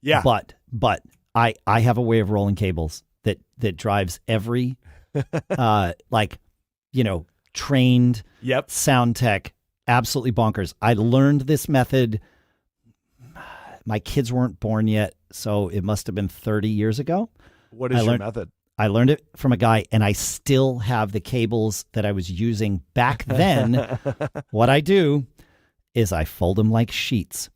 Yeah. But I have a way of rolling cables that drives every like, trained Yep. sound tech absolutely bonkers. I learned this method. My kids weren't born yet, so it must have been 30 years ago. What is your method? I learned it from a guy, and I still have the cables that I was using back then. What I do is I fold them like sheets.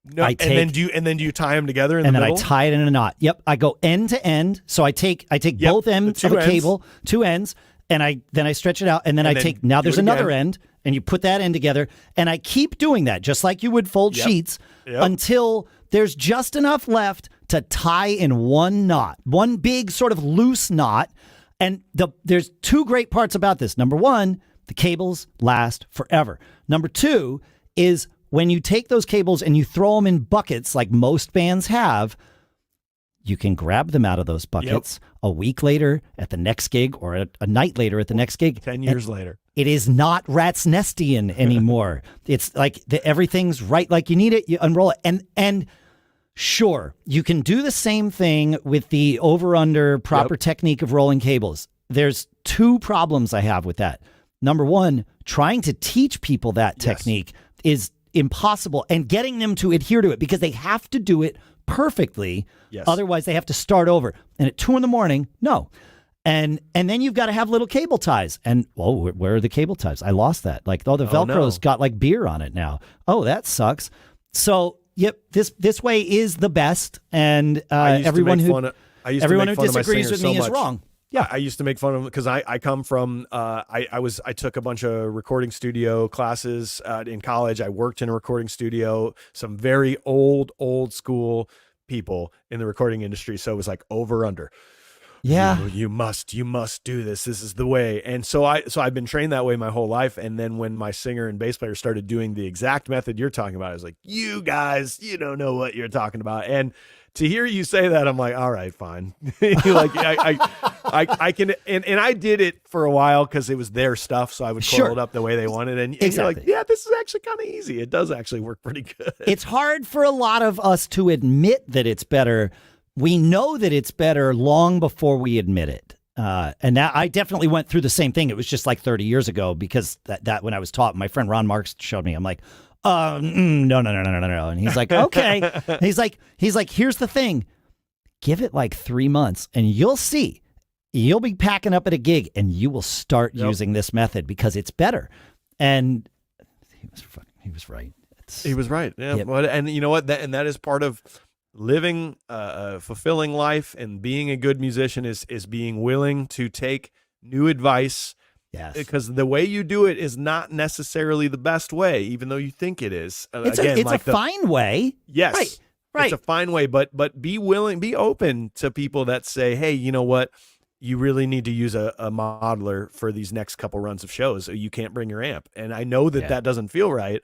No, and then do you tie them together in the middle? And then I tie it in a knot. Yep, I go end to end. So I take both ends of a cable, two ends, and I stretch it out, and then now there's another end, and you put that end together, and I keep doing that just like you would fold sheets until there's just enough left to tie in one knot, one big sort of loose knot. And there's two great parts about this. Number one, the cables last forever. Number two is when you take those cables and you throw them in buckets like most bands have, you can grab them out of those buckets a week later at the next gig or a night later at the next gig. 10 years later. It is not Rat's Nestian anymore. It's like everything's right like you need it. You unroll it. And sure, you can do the same thing with the over-under proper technique of rolling cables. There's two problems I have with that. Number one, trying to teach people that technique is impossible, and getting them to adhere to it because they have to do it perfectly. Otherwise, they have to start over. And at 2 a.m, no. And then you've got to have little cable ties. And, where are the cable ties? I lost that. Like, the Velcro's got like beer on it now. Oh, that sucks. So, yep, this way is the best. And everyone who disagrees with me is wrong. Yeah, I used to make fun of him because I come from I took a bunch of recording studio classes in college. I worked in a recording studio, some very old school people in the recording industry. So it was like over under. Yeah, you must do this. This is the way. And so I've been trained that way my whole life. And then when my singer and bass player started doing the exact method you're talking about, I was like, you guys, you don't know what you're talking about. And to hear you say that, I'm like, all right, fine. Like I can, and I did it for a while because it was their stuff, so I would coil it up the way they wanted. And you're like, yeah, this is actually kind of easy. It does actually work pretty good. It's hard for a lot of us to admit that it's better. We know that it's better long before we admit it. And that I definitely went through the same thing. It was just like 30 years ago because that when I was taught, my friend Ron Marks showed me. I'm like, no. And he's like, okay. he's like, here's the thing. Give it like 3 months and you'll see. You'll be packing up at a gig and you will start using this method because it's better. And he was right. He was right. Yeah. Yep. And you know what? That is part of living a fulfilling life, and being a good musician is being willing to take new advice. Yes. Because the way you do it is not necessarily the best way, even though you think it is. It's a fine way. Yes. Right. It's a fine way, but be open to people that say, hey, you know what? You really need to use a modeler for these next couple runs of shows. You can't bring your amp. And I know that doesn't feel right.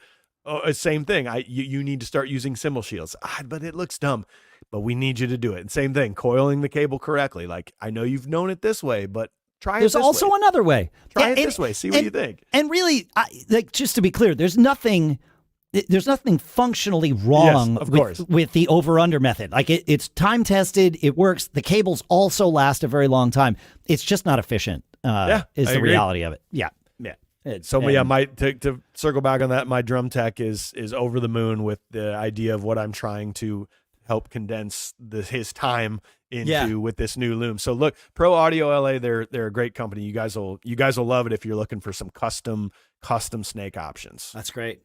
Same thing. You need to start using cymbal shields. But it looks dumb. But we need you to do it. And same thing, coiling the cable correctly. Like, I know you've known it this way, but try it this way. There's also another way. Try it this way. See what you think. And really, just to be clear, there's nothing functionally wrong with the over-under method. Like, it's time-tested. It works. The cables also last a very long time. It's just not efficient, is the reality of it. Yeah. To circle back on that, my drum tech is over the moon with the idea of what I'm trying to help condense his time into with this new loom. So look, Pro Audio LA, they're a great company. You guys will love it if you're looking for some custom snake options. That's great.